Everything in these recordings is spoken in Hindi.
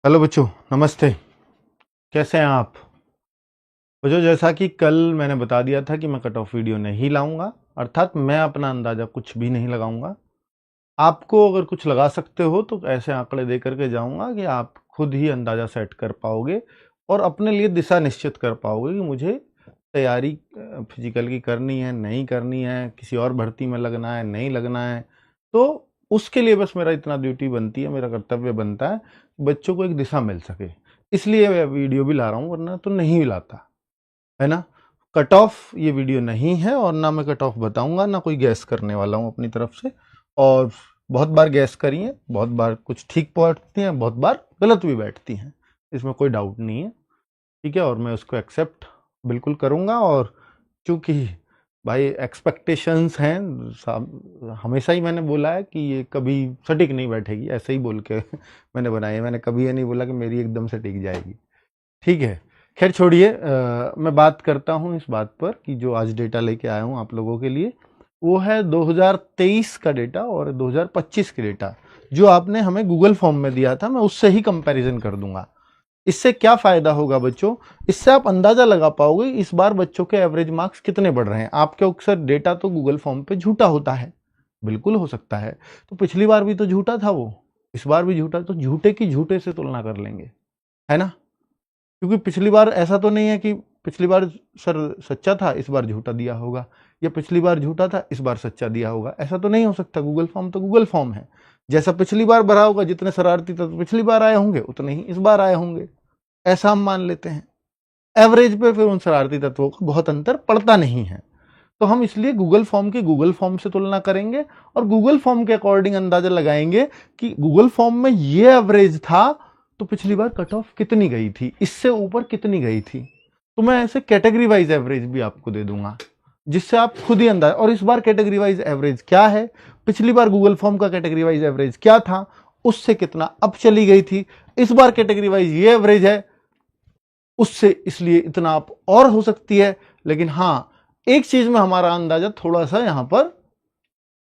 हेलो बच्चों, नमस्ते। कैसे हैं आप? बच्चों, जैसा कि कल मैंने बता दिया था कि मैं कट ऑफ वीडियो नहीं लाऊंगा, अर्थात मैं अपना अंदाज़ा कुछ भी नहीं लगाऊंगा। आपको अगर कुछ लगा सकते हो तो ऐसे आंकड़े दे करके जाऊंगा कि आप खुद ही अंदाज़ा सेट कर पाओगे और अपने लिए दिशा निश्चित कर पाओगे कि मुझे तैयारी फिजिकल की करनी है, नहीं करनी है, किसी और भर्ती में लगना है, नहीं लगना है। तो उसके लिए बस मेरा इतना ड्यूटी बनती है, मेरा कर्तव्य बनता है, बच्चों को एक दिशा मिल सके। इसलिए मैं वीडियो भी ला रहा हूँ, वरना तो नहीं भी लाता, है ना? कट ऑफ ये वीडियो नहीं है और ना मैं कट ऑफ बताऊंगा, ना कोई गैस करने वाला हूँ अपनी तरफ से। और बहुत बार गैस करी है, बहुत बार कुछ ठीक बैठती हैं, बहुत बार गलत भी बैठती हैं, इसमें कोई डाउट नहीं है, ठीक है? और मैं उसको एक्सेप्ट बिल्कुल करूंगा। और चूंकि भाई एक्सपेक्टेशंस हैं, हमेशा ही मैंने बोला है कि ये कभी सटीक नहीं बैठेगी, ऐसे ही बोल के मैंने बनाई है। मैंने कभी ये नहीं बोला कि मेरी एकदम सटीक जाएगी, ठीक है? खैर छोड़िए, मैं बात करता हूँ इस बात पर कि जो आज डेटा लेके आया हूँ आप लोगों के लिए, वो है 2023 का डेटा और 2025 के डेटा जो आपने हमें गूगल फॉर्म में दिया था। मैं उससे ही कंपैरिजन कर दूंगा। इससे क्या फायदा होगा बच्चों? इससे आप अंदाजा लगा पाओगे इस बार बच्चों के एवरेज मार्क्स कितने बढ़ रहे हैं। आपके अक्सर डेटा तो गूगल फॉर्म पे झूठा होता है, बिल्कुल हो सकता है। तो पिछली बार भी तो झूठा था वो, इस बार भी झूठा, तो झूठे की झूठे से तुलना कर लेंगे, है ना? क्योंकि पिछली बार ऐसा तो नहीं है कि पिछली बार सर सच्चा था इस बार झूठा दिया होगा, या पिछली बार झूठा था इस बार सच्चा दिया होगा, ऐसा तो नहीं हो सकता। गूगल फॉर्म तो गूगल फॉर्म है, जैसा पिछली बार भरा होगा, जितने शरारती तत्व पिछली बार आए होंगे उतने ही इस बार आए होंगे, ऐसा हम मान लेते हैं। एवरेज पे फिर उन शरारती तत्वों का बहुत अंतर पड़ता नहीं है, तो हम इसलिए गूगल फॉर्म की गूगल फॉर्म से तुलना करेंगे और गूगल फॉर्म के अकॉर्डिंग अंदाजा लगाएंगे कि गूगल फॉर्म में ये एवरेज था तो पिछली बार कट ऑफ कितनी गई थी, इससे ऊपर कितनी गई थी। तो मैं ऐसे कैटेगरी वाइज एवरेज भी आपको दे दूंगा, जिससे आप खुद ही अंदाजा। और इस बार कैटेगरी वाइज एवरेज क्या है, पिछली बार गूगल फॉर्म का कैटेगरी वाइज एवरेज क्या था, उससे कितना अप चली गई थी, इस बार कैटेगरी वाइज ये एवरेज है, उससे इसलिए इतना अप और हो सकती है। लेकिन हां, एक चीज में हमारा अंदाजा थोड़ा सा यहां पर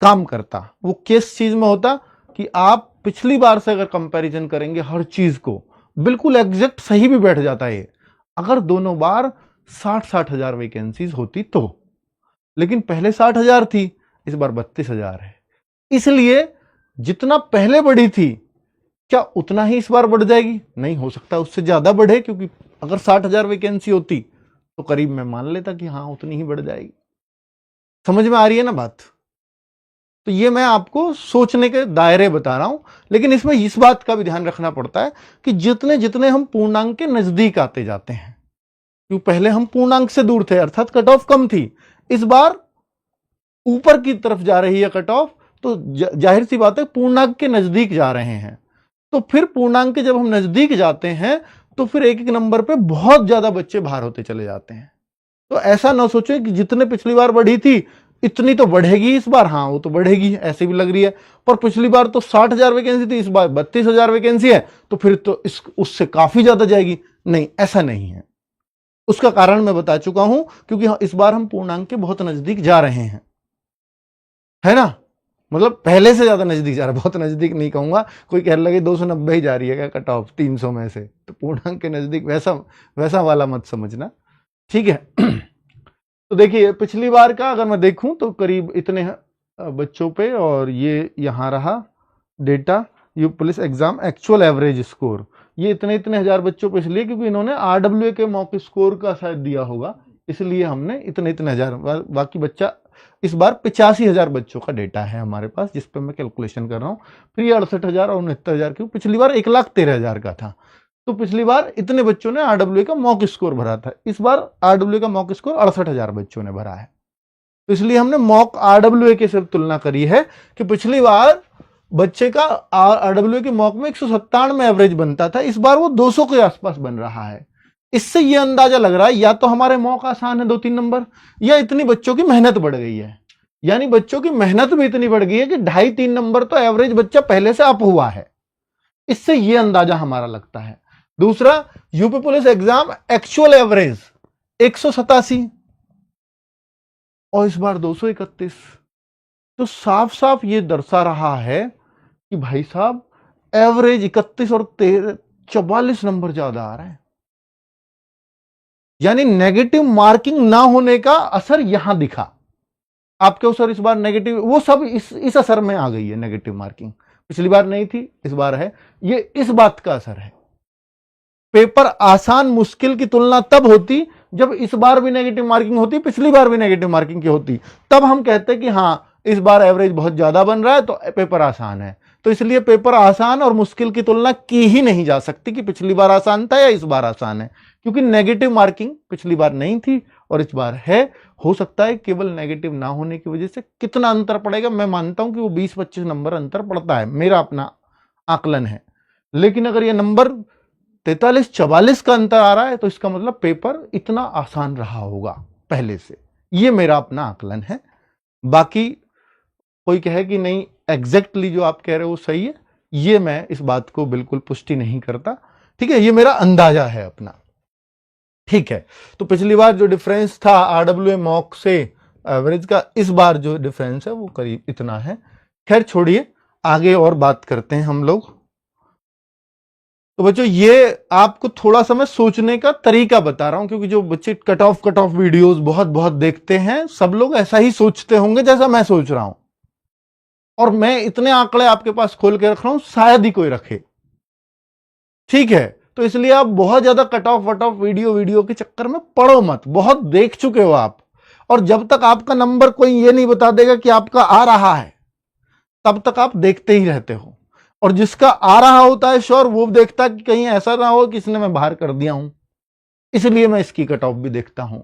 काम करता। वो किस चीज में होता कि आप पिछली बार से अगर कंपैरिजन करेंगे हर चीज को, बिल्कुल एग्जैक्ट सही भी बैठ जाता है अगर दोनों बार 60-60 हजार वैकेंसीज होती तो। लेकिन पहले 60,000 थी, इस बार 32,000 है। इसलिए जितना पहले बढ़ी थी, क्या उतना ही इस बार बढ़ जाएगी? नहीं हो सकता उससे ज्यादा बढ़े, क्योंकि अगर 60,000 वैकेंसी होती तो करीब मैं मान लेता कि हाँ उतनी ही बढ़ जाएगी। समझ में आ रही है ना बात? तो ये मैं आपको सोचने के दायरे बता रहा हूं, लेकिन इसमें इस बात का भी ध्यान रखना पड़ता है कि जितने जितने हम पूर्णांक के नजदीक आते जाते हैं, क्योंकि पहले हम पूर्णांक से दूर थे, अर्थात कट ऑफ कम थी, इस बार ऊपर की तरफ जा रही है कट ऑफ, तो जाहिर सी बात है पूर्णांक के नजदीक जा रहे हैं। तो फिर पूर्णांक के जब हम नजदीक जाते हैं तो फिर एक एक नंबर पे बहुत ज्यादा बच्चे बाहर होते चले जाते हैं। तो ऐसा ना सोचे कि जितने पिछली बार बढ़ी थी इतनी तो बढ़ेगी इस बार, हाँ वो तो बढ़ेगी, ऐसे भी लग रही है। पर पिछली बार तो 60,000 वैकेंसी थी, इस बार 32,000 वैकेंसी है, तो फिर तो इस उससे काफी ज्यादा जाएगी। नहीं, ऐसा नहीं है। उसका कारण मैं बता चुका हूं, क्योंकि इस बार हम पूर्णांक के बहुत नजदीक जा रहे हैं, है ना? मतलब पहले से ज्यादा नजदीक जा रहा है, बहुत नजदीक नहीं कहूंगा, कोई कह लगे 290 ही जा रही है क्या कट ऑफ 300 में से, तो पूर्णांक के नजदीक वैसा वैसा वाला मत समझना, ठीक है? तो देखिए पिछली बार का अगर मैं देखूं तो करीब इतने बच्चों पे, और ये यहां रहा data, you police exam actual average score, ये इतने इतने हजार बच्चों पे, इसलिए क्योंकि इन्होंने आरडब्ल्यूए के मॉक स्कोर का शायद दिया होगा, इसलिए हमने इतने इतने हजार, बाकी बच्चा इस बार 85,000 बच्चों का डेटा है हमारे पास, जिस पे मैं कैलकुलेशन कर रहा हूं। फिर ये 68,000 और 69,000, क्यों पिछली बार 1,13,000 का था, तो पिछली बार इतने बच्चों ने आरडब्ल्यू का मॉक स्कोर भरा था, इस बार आरडब्ल्यू का मॉक स्कोर 68,000 बच्चों ने भरा है। तो इसलिए हमने मॉक आरडब्ल्यू के सिर्फ तुलना करी है कि पिछली बार बच्चे का आरडब्ल्यू के मॉक में 197 में एवरेज बनता था, इस बार वो 200 के आसपास बन रहा है। इससे ये अंदाजा लग रहा है या तो हमारे मॉक आसान है 2-3 नंबर, या इतनी बच्चों की मेहनत बढ़ गई है। यानी बच्चों की मेहनत भी इतनी बढ़ गई है कि 2.5-3 नंबर तो एवरेज बच्चा पहले से अप हुआ है, इससे ये अंदाजा हमारा लगता है। दूसरा, UP police exam actual average 187 और इस बार 231, तो साफ साफ ये दर्शा रहा है कि भाई साहब एवरेज 31 और 44 नंबर ज्यादा आ रहा है। यानी नेगेटिव मार्किंग ना होने का असर यहां दिखा आपके। सर इस बार नेगेटिव, वो सब इस असर में आ गई है नेगेटिव मार्किंग। पिछली बार नहीं थी, इस बार है। ये इस बात का असर है। पेपर आसान मुश्किल की तुलना तब होती जब इस बार भी नेगेटिव मार्किंग होती, पिछली बार भी नेगेटिव मार्किंग की होती, तब हम कहते कि हां इस बार एवरेज बहुत ज्यादा बन रहा है तो पेपर आसान है। तो इसलिए पेपर आसान और मुश्किल की तुलना की ही नहीं जा सकती कि पिछली बार आसान था या इस बार आसान है, क्योंकि नेगेटिव मार्किंग पिछली बार नहीं थी और इस बार है। हो सकता है केवल नेगेटिव ना होने की वजह से कितना अंतर पड़ेगा, मैं मानता हूं कि वो 20-25 नंबर अंतर पड़ता है, मेरा अपना आकलन है। लेकिन अगर ये नंबर 43-44 का अंतर आ रहा है तो इसका मतलब पेपर इतना आसान रहा होगा पहले से, ये मेरा अपना आकलन है। बाकी कोई कहे कि नहीं एग्जैक्टली जो आप कह रहे हो सही है, ये मैं इस बात को बिल्कुल पुष्टि नहीं करता। ठीक है, ये मेरा अंदाजा है अपना। ठीक है, तो पिछली बार जो डिफरेंस था आरडब्ल्यूए मॉक से एवरेज का, इस बार जो डिफरेंस है वो करीब इतना है। खैर छोड़िए, आगे और बात करते हैं हम लोग। तो बच्चों ये आपको थोड़ा सा मैं सोचने का तरीका बता रहा हूं, क्योंकि जो बच्चे कट ऑफ वीडियोस बहुत बहुत देखते हैं, सब लोग ऐसा ही सोचते होंगे जैसा मैं सोच रहा हूं। और मैं इतने आंकड़े आपके पास खोल के रख रहा हूं, शायद ही कोई रखे। ठीक है, तो इसलिए आप बहुत ज्यादा कट ऑफ वीडियो के चक्कर में पड़ो मत, बहुत देख चुके हो आप। और जब तक आपका नंबर कोई ये नहीं बता देगा कि आपका आ रहा है, तब तक आप देखते ही रहते हो। और जिसका आ रहा होता है श्योर, वो देखता कि कहीं ऐसा ना हो कि इसने मैं बाहर कर दिया हूं, इसलिए मैं इसकी कट ऑफ भी देखता हूं।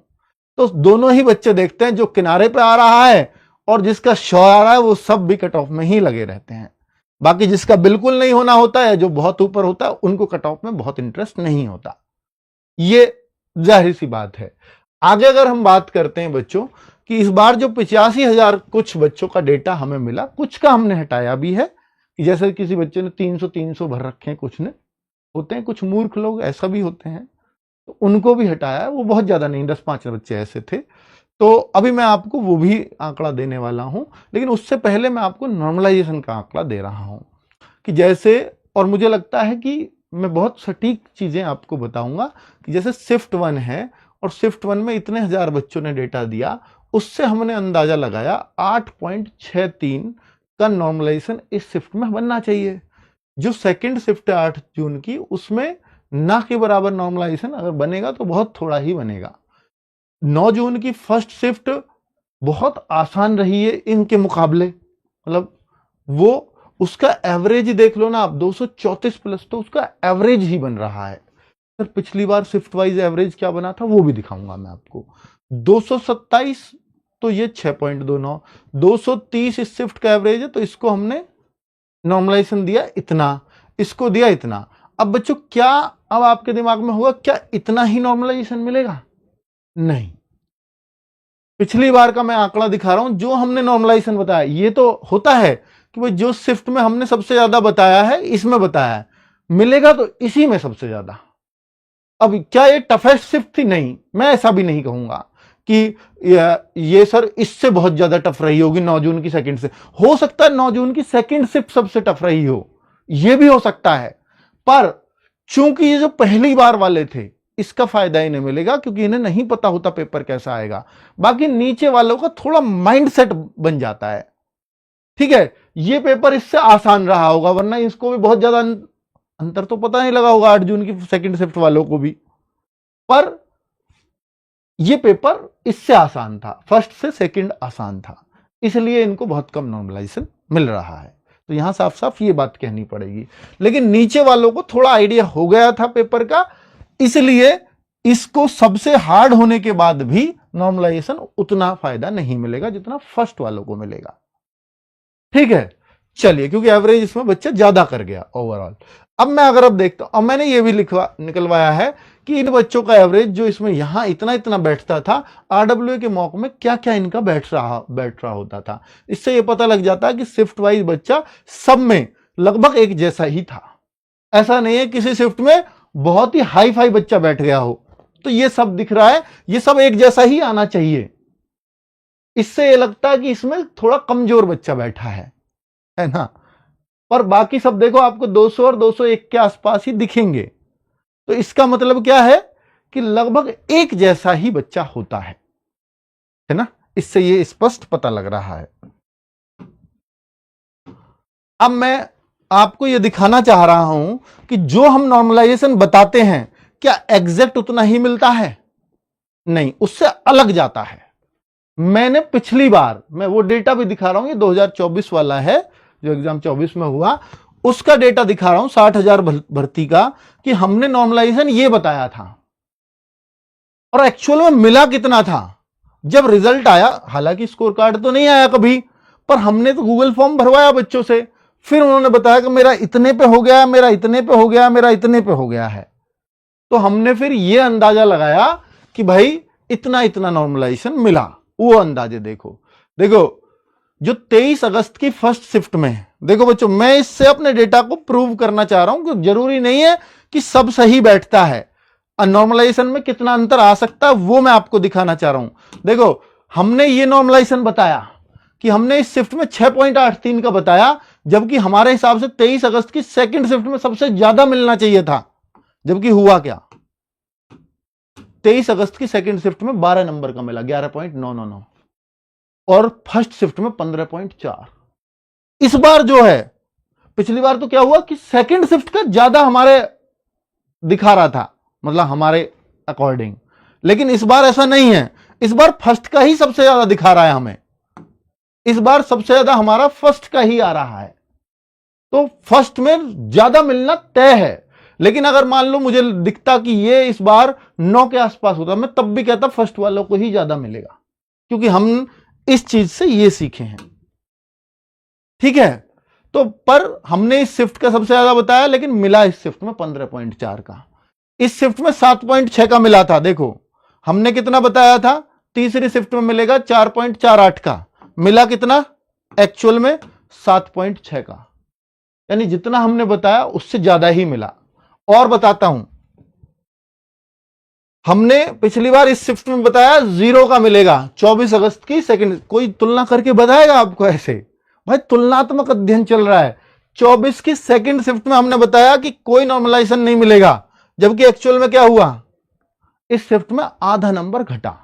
तो दोनों ही बच्चे देखते हैं, जो किनारे पे आ रहा है और जिसका श्योर आ रहा है, वो सब भी कट ऑफ में ही लगे रहते हैं। बाकी जिसका बिल्कुल नहीं होना होता है, जो बहुत ऊपर होता है, उनको कट ऑफ में बहुत इंटरेस्ट नहीं होता। ये जाहिर सी बात है। आगे अगर हम बात करते हैं बच्चों कि इस बार जो 85,000 कुछ बच्चों का डेटा हमें मिला, कुछ का हमने हटाया भी है, कि जैसे किसी बच्चे ने 300 भर रखे हैं, कुछ ने, होते हैं कुछ मूर्ख लोग ऐसा भी होते हैं, तो उनको भी हटाया। वो बहुत ज्यादा नहीं, 10-5 बच्चे ऐसे थे। तो अभी मैं आपको वो भी आंकड़ा देने वाला हूं, लेकिन उससे पहले मैं आपको नॉर्मलाइजेशन का आंकड़ा दे रहा हूं कि जैसे, और मुझे लगता है कि मैं बहुत सटीक चीजें आपको बताऊंगा कि जैसे शिफ्ट 1 है और शिफ्ट 1 में इतने हजार बच्चों ने डेटा दिया, उससे हमने अंदाजा लगाया 8.63 का नॉर्मलाइजेशन इस शिफ्ट में बनना चाहिए। जो सेकंड शिफ्ट है 8 जून की, उसमें ना के बराबर नॉर्मलाइजेशन अगर बनेगा तो बहुत थोड़ा ही बनेगा। 9 जून की फर्स्ट शिफ्ट बहुत आसान रही है इनके मुकाबले, मतलब वो उसका एवरेज देख लो ना आप, 234 प्लस, तो उसका एवरेज ही बन रहा है। सर पिछली बार शिफ्ट वाइज एवरेज क्या बना था वो भी दिखाऊंगा मैं आपको। 227, तो ये 6.29, 230 इस शिफ्ट का एवरेज है, तो इसको हमने नॉर्मलाइजेशन दिया इतना, इसको दिया इतना। अब बच्चों क्या अब आपके दिमाग में होगा, क्या इतना ही नॉर्मलाइजेशन मिलेगा? नहीं, पिछली बार का मैं आंकड़ा दिखा रहा हूं, जो हमने नॉर्मलाइजेशन बताया, ये तो होता है कि भाई जो शिफ्ट में हमने सबसे ज्यादा बताया है, इसमें बताया है, मिलेगा तो इसी में सबसे ज्यादा। अब क्या ये टफेस्ट शिफ्ट थी? नहीं, मैं ऐसा भी नहीं कहूंगा कि ये सर इससे बहुत ज्यादा टफ रही होगी 9 जून की सेकंड से। हो सकता है 9 जून की सेकंड शिफ्ट सबसे टफ रही हो, ये भी हो सकता है, पर चूंकि ये जो पहली बार वाले थे, इसका फायदा इन्हें मिलेगा, क्योंकि इन्हें नहीं पता होता पेपर कैसा आएगा। बाकी नीचे वालों का थोड़ा माइंडसेट बन जाता है। ठीक है, ये पेपर इससे आसान रहा होगा, वरना इसको भी बहुत ज्यादा अंतर तो पता नहीं लगा होगा 8 जून की सेकंड शिफ्ट वालों को भी, पर ये पेपर इससे आसान था, फर्स्ट से सेकंड आसान था, इसलिए इनको बहुत कम नॉर्मलाइजेशन मिल रहा है। तो यहां साफ साफ ये बात कहनी पड़ेगी। लेकिन नीचे वालों को थोड़ा आइडिया हो गया था पेपर का, इसलिए इसको सबसे हार्ड होने के बाद भी नॉर्मलाइजेशन उतना फायदा नहीं मिलेगा जितना फर्स्ट वालों को मिलेगा। ठीक है, चलिए, क्योंकि एवरेज इसमें बच्चा ज्यादा कर गया ओवरऑल। अब मैं अगर अब देखता हूं, अब मैंने ये भी निकलवाया है कि इन बच्चों का एवरेज जो इसमें यहां इतना इतना बैठता था, आरडब्ल्यूए के मॉक में क्या क्या इनका बैठ रहा होता था। इससे यह पता लग जाता है कि शिफ्ट वाइज बच्चा सब में लगभग एक जैसा ही था। ऐसा नहीं है किसी शिफ्ट में बहुत ही हाई फाई बच्चा बैठ गया हो, तो ये सब दिख रहा है, ये सब एक जैसा ही आना चाहिए। इससे यह लगता है कि इसमें थोड़ा कमजोर बच्चा बैठा है ना। पर बाकी सब देखो आपको 200 और 201 के आसपास ही दिखेंगे, तो इसका मतलब क्या है कि लगभग एक जैसा ही बच्चा होता है ना। इससे ये स्पष्ट पता लग रहा है। अब मैं आपको यह दिखाना चाह रहा हूं कि जो हम नॉर्मलाइजेशन बताते हैं क्या एग्जैक्ट उतना ही मिलता है? नहीं, उससे अलग जाता है। मैंने पिछली बार, मैं वो डेटा भी दिखा रहा हूं, ये 2024 वाला है जो एग्जाम 24 में हुआ, उसका डेटा दिखा रहा हूं 60,000 भर्ती का, कि हमने नॉर्मलाइजेशन ये बताया था और एक्चुअल में मिला कितना था। जब रिजल्ट आया, हालांकि स्कोर कार्ड तो नहीं आया कभी, पर हमने तो गूगल फॉर्म भरवाया बच्चों से, फिर उन्होंने बताया कि मेरा इतने पे हो गया, मेरा इतने पे हो गया, मेरा इतने पे हो गया है। तो हमने फिर यह अंदाजा लगाया कि भाई इतना इतना नॉर्मलाइजेशन मिला। वो अंदाजे देखो जो 23 अगस्त की फर्स्ट शिफ्ट में, देखो बच्चों, मैं इससे अपने डेटा को प्रूव करना चाह रहा हूं कि जरूरी नहीं है कि सब सही बैठता है, नॉर्मलाइजेशन में कितना अंतर आ सकता है वो मैं आपको दिखाना चाह रहा हूं। देखो, हमने ये नॉर्मलाइजेशन बताया कि हमने इस शिफ्ट में 6.83 का बताया, जबकि हमारे हिसाब से 23 अगस्त की सेकंड शिफ्ट में सबसे ज्यादा मिलना चाहिए था। जबकि हुआ क्या, 23 अगस्त की सेकंड शिफ्ट में 12 नंबर का मिला, 11.999, और फर्स्ट शिफ्ट में 15.4। इस बार जो है, पिछली बार तो क्या हुआ कि सेकंड शिफ्ट का ज्यादा हमारे दिखा रहा था, मतलब हमारे अकॉर्डिंग, लेकिन इस बार ऐसा नहीं है। इस बार फर्स्ट का ही सबसे ज्यादा दिखा रहा है हमें। इस बार सबसे ज्यादा हमारा फर्स्ट का ही आ रहा है, तो फर्स्ट में ज्यादा मिलना तय है। लेकिन अगर मान लो मुझे दिखता कि ये इस बार 9 के आसपास होता, मैं तब भी कहता फर्स्ट वालों को ही ज्यादा मिलेगा, क्योंकि हम इस चीज से ये सीखे हैं। ठीक है, तो पर हमने इस शिफ्ट का सबसे ज्यादा बताया, लेकिन मिला इस शिफ्ट में 15.4 का। इस शिफ्ट में 7.6 का मिला था। देखो, हमने कितना बताया था, तीसरी शिफ्ट में मिलेगा 4.48 का, मिला कितना एक्चुअल में 7.6 का, यानी जितना हमने बताया उससे ज्यादा ही मिला। और बताता हूं, हमने पिछली बार इस शिफ्ट में बताया 0 का मिलेगा 24 अगस्त की सेकंड। कोई तुलना करके बताएगा आपको ऐसे? भाई तुलनात्मक अध्ययन चल रहा है। 24 की सेकंड शिफ्ट में हमने बताया कि कोई नॉर्मलाइजेशन नहीं मिलेगा, जबकि एक्चुअल में क्या हुआ, इस शिफ्ट में आधा नंबर घटा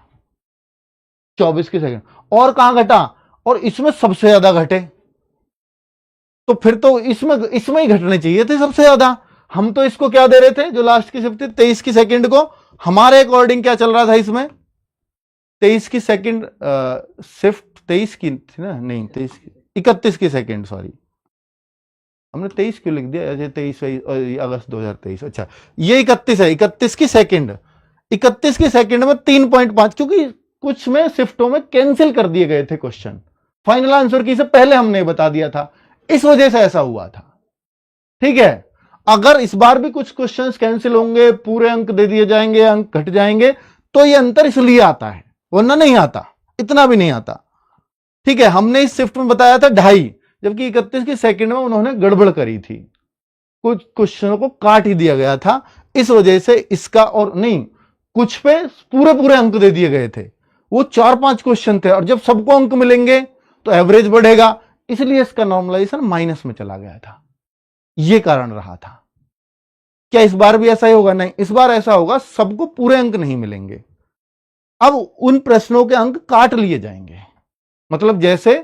24 की सेकंड। और कहां घटा, और इसमें सबसे ज्यादा घटे, तो फिर तो इसमें ही घटने चाहिए थे सबसे ज्यादा। हम तो इसको क्या दे रहे थे, जो लास्ट की शिफ्ट थी 23 की सेकंड को, हमारे अकॉर्डिंग क्या चल रहा था इसमें, 23 की सेकंड शिफ्ट 23 की थी ना, नहीं 23 की, 31 की सेकंड, सॉरी हमने 23 क्यों लिख दिया, 23 अगस्त 2023, अच्छा ये 31 है, 31 की सेकंड, 31 की सेकंड में 3.5, क्योंकि कुछ में शिफ्टों में कैंसिल कर दिए गए थे क्वेश्चन, फाइनल आंसर की से पहले हमने बता दिया था, इस वजह से ऐसा हुआ था। ठीक है, अगर इस बार भी कुछ क्वेश्चंस कैंसिल होंगे, पूरे अंक दे दिए जाएंगे, अंक घट जाएंगे, तो ये अंतर इसलिए आता है, वरना नहीं आता, इतना भी नहीं आता। ठीक है, हमने इस शिफ्ट में बताया था 2.5, जबकि 31 की सेकंड में उन्होंने गड़बड़ करी थी, कुछ क्वेश्चनों को काट ही दिया गया था, इस वजह से इसका, और नहीं कुछ पे पूरे पूरे अंक दे दिए गए थे, वो 4-5 क्वेश्चन थे, और जब सबको अंक मिलेंगे तो एवरेज बढ़ेगा, इसलिए इसका नॉर्मलाइजेशन माइनस में चला गया था, यह कारण रहा था। क्या इस बार भी ऐसा ही होगा? नहीं, इस बार ऐसा होगा, सबको पूरे अंक नहीं मिलेंगे, अब उन प्रश्नों के अंक काट लिए जाएंगे। मतलब जैसे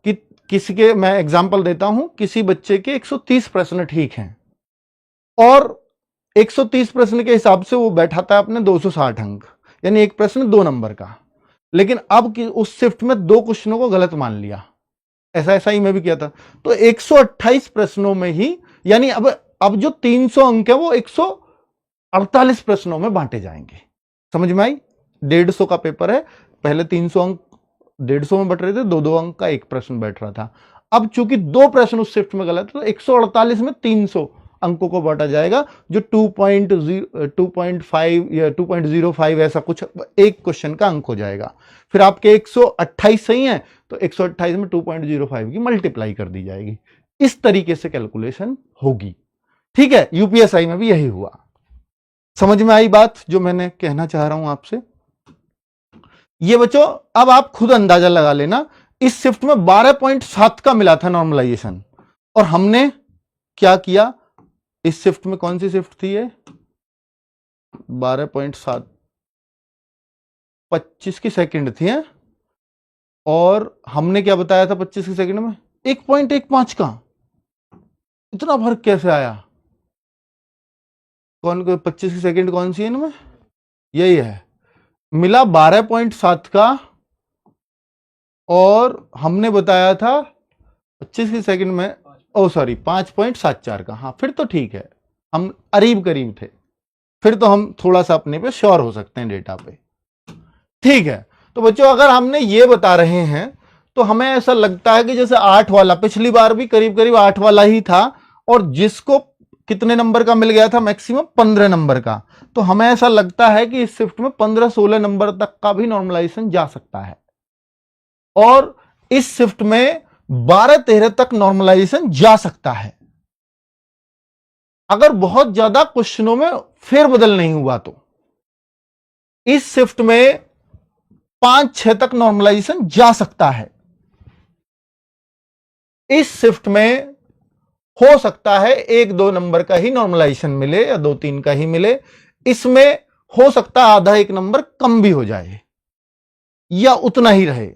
कि किसी के, मैं एग्जांपल देता हूं, किसी बच्चे के 130 प्रश्न ठीक हैं और 130 प्रश्न के हिसाब से वो बैठाता है अपने 260 अंक, यानी एक प्रश्न 2 नंबर का, लेकिन अब उस शिफ्ट में 2 क्वेश्चनों को गलत मान लिया, ऐसा ही मैं भी किया था, तो 128 प्रश्नों में ही, यानी अब जो 300 अंक है वो 148 प्रश्नों में बांटे जाएंगे। समझ में आई? 150 का पेपर है, पहले 300 अंक 150 में बट रहे थे, 2-2 अंक का एक प्रश्न बैठ रहा था, अब चूंकि 2 प्रश्न उस शिफ्ट में गलत है, तो 148 में 300 अंकों को बांटा जाएगा, जो 2.5 या 2.05 ऐसा कुछ एक क्वेश्चन का अंक हो जाएगा। फिर आपके 128 सही है, तो 128 में 2.05 की मल्टीप्लाई कर दी जाएगी। इस तरीके से कैलकुलेशन होगी। ठीक है, यूपीएसआई में भी यही हुआ। समझ में आई बात जो मैंने कहना चाह रहा हूं आपसे? ये बच्चों, अब आप खुद अंदाजा लगा लेना, इस शिफ्ट में 12.7 का मिला था नॉर्मलाइजेशन, और हमने क्या किया, इस शिफ्ट में कौन सी शिफ्ट थी ये, 12.7 25 की सेकंड थी है? और हमने क्या बताया था 25 की सेकंड में 1.15 का। इतना फर्क कैसे आया? कौन 25 की सेकंड कौन सी है इनमें? यही है, मिला 12.7 का और हमने बताया था 25 की सेकंड में 5.74 का। हाँ फिर तो ठीक है, हम करीब करीब थे, फिर तो हम थोड़ा सा अपने पे श्योर हो सकते हैं डेटा पे। ठीक है, तो बच्चों अगर हमने ये बता रहे हैं तो हमें ऐसा लगता है कि जैसे 8 वाला, पिछली बार भी करीब करीब 8 वाला ही था, और जिसको कितने नंबर का मिल गया था? मैक्सिमम 15 नंबर का। तो हमें ऐसा लगता है कि इस शिफ्ट में 15-16 नंबर तक का भी नॉर्मलाइजेशन जा सकता है, और इस शिफ्ट में 12-13 तक नॉर्मलाइजेशन जा सकता है अगर बहुत ज्यादा क्वेश्चनों में फेरबदल नहीं हुआ तो। इस शिफ्ट में 5-6 तक नॉर्मलाइजेशन जा सकता है। इस शिफ्ट में हो सकता है 1-2 नंबर का ही नॉर्मलाइजेशन मिले या 2-3 का ही मिले। इसमें हो सकता है आधा 1 नंबर कम भी हो जाए या उतना ही रहे।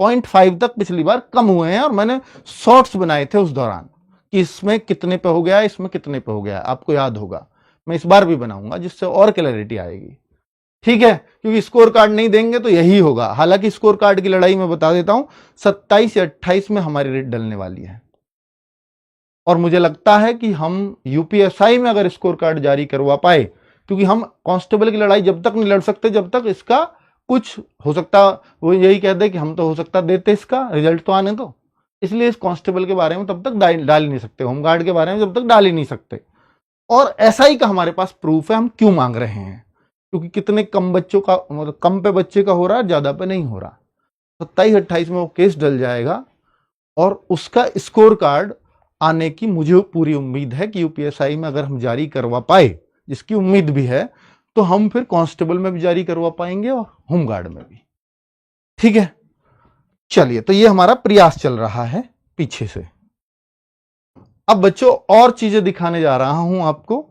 0.5 तक पिछली बार कम हुए हैं, और मैंने शॉर्ट्स बनाए थे उस दौरान कि इसमें कितने पे हो गया, इसमें कितने पे हो गया, आपको याद होगा। मैं इस बार भी बनाऊंगा जिससे और क्लैरिटी आएगी। ठीक है, क्योंकि स्कोर कार्ड नहीं देंगे तो यही होगा। हालांकि स्कोर कार्ड की लड़ाई मैं बता देता हूं, 27 या 28 में हमारी रेट डलने वाली है, और मुझे लगता है कि हम यूपीएसआई में अगर स्कोर कार्ड जारी करवा पाए, क्योंकि हम कांस्टेबल की लड़ाई जब तक नहीं लड़ सकते जब तक इसका कुछ हो सकता, वो यही कहते हैं कि हम तो हो सकता देते इसका रिजल्ट तो आने दो, इसलिए इस कांस्टेबल के बारे में तब तक डाल ही नहीं सकते, होमगार्ड के बारे में जब तक डाल ही नहीं सकते। और एसआई का हमारे पास प्रूफ है, हम क्यों मांग रहे हैं, क्योंकि कितने कम बच्चों का, मतलब कम पे बच्चे का हो रहा है, ज्यादा पे नहीं हो रहा। 27-28 में वो केस डल जाएगा, और उसका स्कोर कार्ड आने की मुझे पूरी उम्मीद है कि यूपीएसआई में अगर हम जारी करवा पाए, जिसकी उम्मीद भी है, तो हम फिर कांस्टेबल में भी जारी करवा पाएंगे और होमगार्ड में भी। ठीक है, चलिए, तो ये हमारा प्रयास चल रहा है पीछे से। अब बच्चों और चीजें दिखाने जा रहा हूं आपको।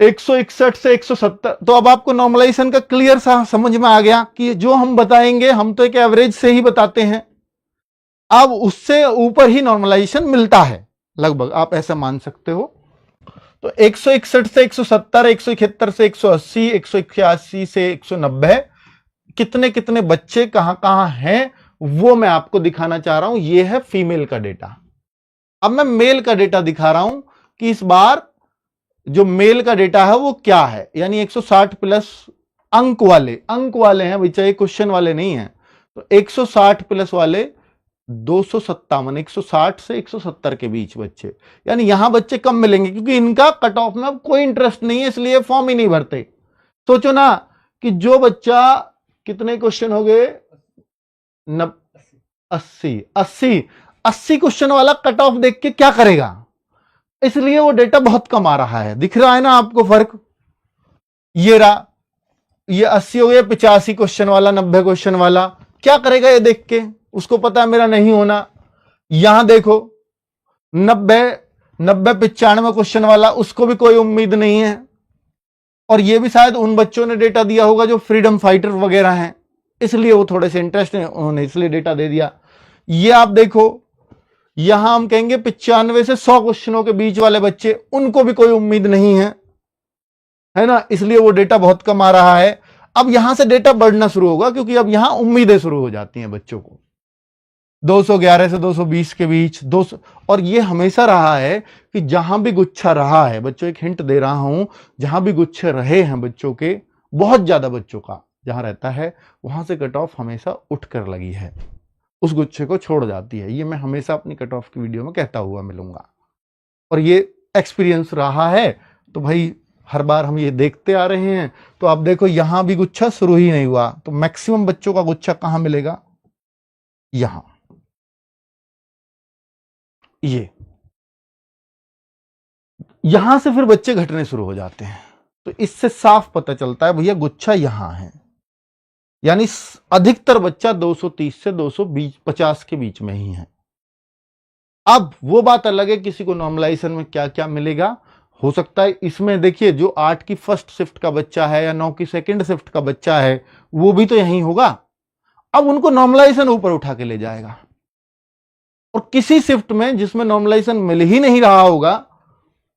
161 से 170, तो अब आपको नॉर्मलाइजेशन का क्लियर सा समझ में आ गया कि जो हम बताएंगे हम तो एक एवरेज से ही बताते हैं, अब उससे ऊपर ही नॉर्मलाइजेशन मिलता है लगभग, आप ऐसा मान सकते हो। तो 161 से 170, 171 से 180, 181 से 190, कितने कितने बच्चे कहां कहां हैं वो मैं आपको दिखाना चाह रहा हूं। ये है फीमेल का डेटा। अब मैं मेल का डेटा दिखा रहा हूं कि इस बार जो मेल का डेटा है वो क्या है, यानी 160 प्लस अंक वाले हैं बच्चा, ये क्वेश्चन वाले नहीं है। तो 160 प्लस वाले 257, 160 से 170 के बीच बच्चे, यानी यहां बच्चे कम मिलेंगे, क्योंकि इनका कट ऑफ में अब कोई इंटरेस्ट नहीं है, इसलिए फॉर्म ही नहीं भरते। सोचो ना कि जो बच्चा, कितने क्वेश्चन हो गए, 80 क्वेश्चन वाला कट ऑफ देख के क्या करेगा, इसलिए वो डेटा बहुत कम आ रहा है। दिख रहा है ना आपको फर्क? ये रहा, ये 80 हो गया, 85 क्वेश्चन वाला, 90 क्वेश्चन वाला क्या करेगा ये देख के, उसको पता है मेरा नहीं होना। यहां देखो 90, 95 क्वेश्चन वाला, उसको भी कोई उम्मीद नहीं है, और ये भी शायद उन बच्चों ने डेटा दिया होगा जो फ्रीडम फाइटर वगैरह हैं, इसलिए वो थोड़े से इंटरेस्ट है, उन्होंने इसलिए डेटा दे दिया। ये आप देखो, यहां हम कहेंगे 95 से 100 क्वेश्चनों के बीच वाले बच्चे, उनको भी कोई उम्मीद नहीं है ना, इसलिए वो डेटा बहुत कम आ रहा है। अब यहां से डेटा बढ़ना शुरू होगा, क्योंकि अब यहां उम्मीदें शुरू हो जाती हैं बच्चों को, 211 से 220 के बीच 200। और ये हमेशा रहा है कि जहां भी गुच्छा रहा है, बच्चों एक हिंट दे रहा हूं, जहां भी गुच्छे रहे हैं बच्चों के, बहुत ज्यादा बच्चों का जहां रहता है, वहां से कट ऑफ हमेशा उठकर लगी है, उस गुच्छे को छोड़ जाती है। ये मैं हमेशा अपनी कट ऑफ की वीडियो में कहता हुआ मिलूंगा, और ये एक्सपीरियंस रहा है, तो भाई हर बार हम ये देखते आ रहे हैं। तो आप देखो यहां भी गुच्छा शुरू ही नहीं हुआ, तो मैक्सिमम बच्चों का गुच्छा कहां मिलेगा, यहां, ये यहां से फिर बच्चे घटने शुरू हो जाते हैं। तो इससे साफ पता चलता है भैया गुच्छा यहां है, यानी अधिकतर बच्चा 230 से 250 के बीच में ही है। अब वो बात अलग है किसी को नॉर्मलाइजेशन में क्या क्या मिलेगा, हो सकता है इसमें देखिए जो 8 की फर्स्ट शिफ्ट का बच्चा है या 9 की सेकंड शिफ्ट का बच्चा है वो भी तो यहीं होगा। अब उनको नॉर्मलाइजेशन ऊपर उठा के ले जाएगा, और किसी शिफ्ट में जिसमें नॉर्मलाइजेशन मिल ही नहीं रहा होगा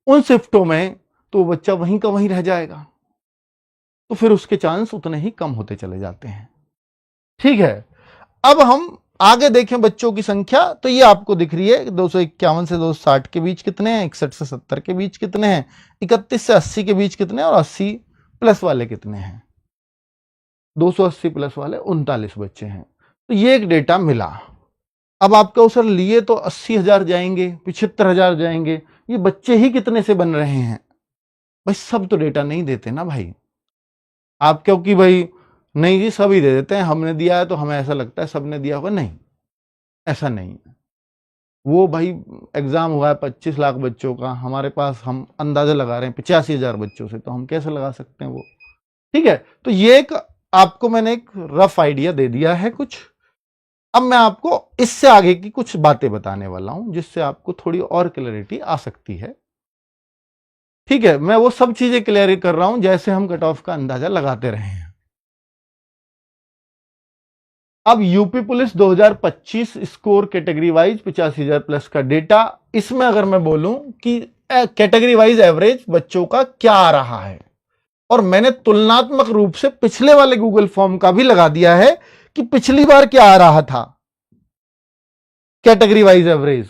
उन शिफ्टों में तो वो बच्चा वहीं का वहीं रह जाएगा, तो फिर उसके चांस उतने ही कम होते चले जाते हैं। ठीक है, अब हम आगे देखें बच्चों की संख्या, तो ये आपको दिख रही है 251 से 260 के बीच कितने हैं, 61 से 70 के बीच कितने हैं, 31 से 80 के बीच कितने हैं, और 80 प्लस वाले कितने हैं। 280 प्लस वाले 39 बच्चे हैं। तो ये एक डेटा मिला। अब आपका सर लिए तो 80,000 जाएंगे, 75,000 जाएंगे, ये बच्चे ही कितने से बन रहे हैं भाई? सब तो डेटा नहीं देते ना भाई आप, क्योंकि भाई नहीं जी सभी दे देते हैं, हमने दिया है तो हमें ऐसा लगता है सबने दिया होगा, नहीं ऐसा नहीं है। वो भाई एग्जाम हुआ है 25 लाख बच्चों का, हमारे पास हम अंदाजा लगा रहे हैं 85,000 बच्चों से, तो हम कैसे लगा सकते हैं वो। ठीक है, तो ये एक आपको मैंने एक रफ आइडिया दे दिया है कुछ। अब मैं आपको इससे आगे की कुछ बातें बताने वाला हूं जिससे आपको थोड़ी और क्लैरिटी आ सकती है। ठीक है, मैं वो सब चीजें क्लियर कर रहा हूं जैसे हम कट ऑफ का अंदाजा लगाते रहे हैं। अब UP police 2025 score category wise 85,000 plus का डेटा, इसमें अगर मैं बोलूं कि कैटेगरी वाइज एवरेज बच्चों का क्या आ रहा है, और मैंने तुलनात्मक रूप से पिछले वाले गूगल फॉर्म का भी लगा दिया है कि पिछली बार क्या आ रहा था कैटेगरी वाइज एवरेज,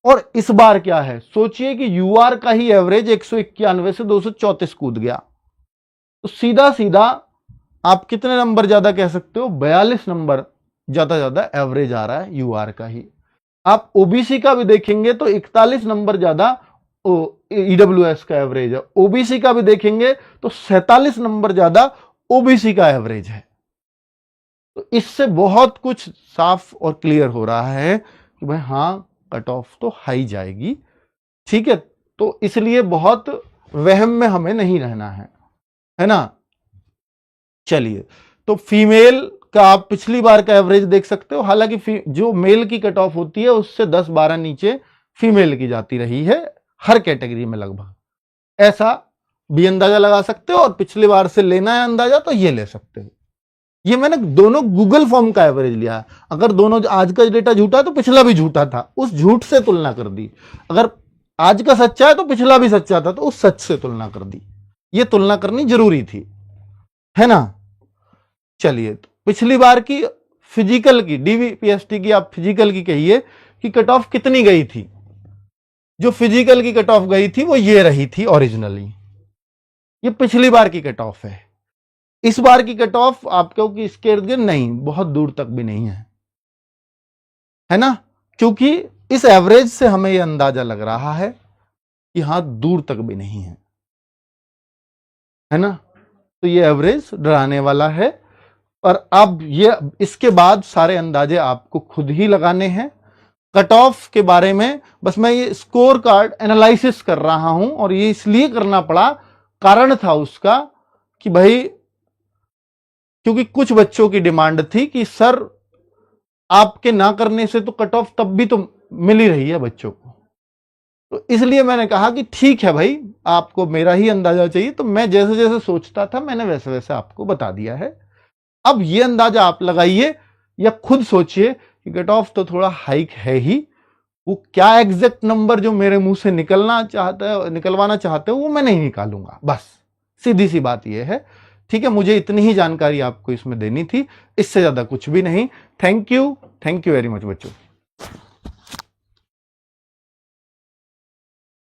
और इस बार क्या है। सोचिए कि यूआर का ही एवरेज 191 से 234 कूद गया, तो सीधा सीधा आप कितने नंबर ज्यादा कह सकते हो, 42 नंबर ज्यादा एवरेज आ रहा है यूआर का ही। आप ओबीसी का भी देखेंगे तो 41 नंबर ज्यादा ईडब्ल्यूएस का एवरेज है, ओबीसी का भी देखेंगे तो 47 नंबर ज्यादा ओबीसी का एवरेज है। तो इससे बहुत कुछ साफ और क्लियर हो रहा है कि भाई हां कट ऑफ तो हाई जाएगी। ठीक है, तो इसलिए बहुत वहम में हमें नहीं रहना है ना। चलिए, तो फीमेल का आप पिछली बार का एवरेज देख सकते हो, हालांकि जो मेल की कट ऑफ होती है उससे 10-12 नीचे फीमेल की जाती रही है हर कैटेगरी में लगभग, ऐसा भी अंदाजा लगा सकते हो, और पिछली बार से लेना है अंदाजा तो ये ले सकते हो। ये मैंने दोनों गूगल फॉर्म का एवरेज लिया है, अगर दोनों आज का डेटा झूठा है तो पिछला भी झूठा था, उस झूठ से तुलना कर दी। अगर आज का सच्चा है तो पिछला भी सच्चा था, तो उस सच से तुलना कर दी। ये तुलना करनी जरूरी थी, है ना। चलिए, तो पिछली बार की फिजिकल की डीवीपीएसटी की आप फिजिकल की कहिए कि कट ऑफ कितनी गई थी। जो फिजिकल की कट ऑफ गई थी वो ये रही थी ओरिजिनली, ये पिछली बार की कट ऑफ है। इस बार की कट ऑफ आपको कि इसके इर्द गिर्द नहीं, बहुत दूर तक भी नहीं है ना, क्योंकि इस एवरेज से हमें यह अंदाजा लग रहा है कि हां दूर तक भी नहीं है ना। तो ये एवरेज डराने वाला है, और अब ये इसके बाद सारे अंदाजे आपको खुद ही लगाने हैं। कट ऑफ के बारे में बस मैं ये स्कोर कार्ड एनालिसिस कर रहा हूं, और ये इसलिए करना पड़ा, कारण था उसका कि भाई क्योंकि कुछ बच्चों की डिमांड थी कि सर आपके ना करने से तो कट ऑफ तब भी तो मिल ही रही है बच्चों को, तो इसलिए मैंने कहा कि ठीक है भाई आपको मेरा ही अंदाजा चाहिए, तो मैं जैसे जैसे सोचता था मैंने वैसे वैसे आपको बता दिया है। अब ये अंदाजा आप लगाइए या खुद सोचिए कि कट ऑफ तो थोड़ा हाइक है ही, वो क्या एग्जैक्ट नंबर जो मेरे मुंह से निकलवाना चाहते हो वो मैं नहीं निकालूंगा, बस सीधी सी बात ये है। ठीक है, मुझे इतनी ही जानकारी आपको इसमें देनी थी, इससे ज्यादा कुछ भी नहीं। थैंक यू वेरी मच बच्चों।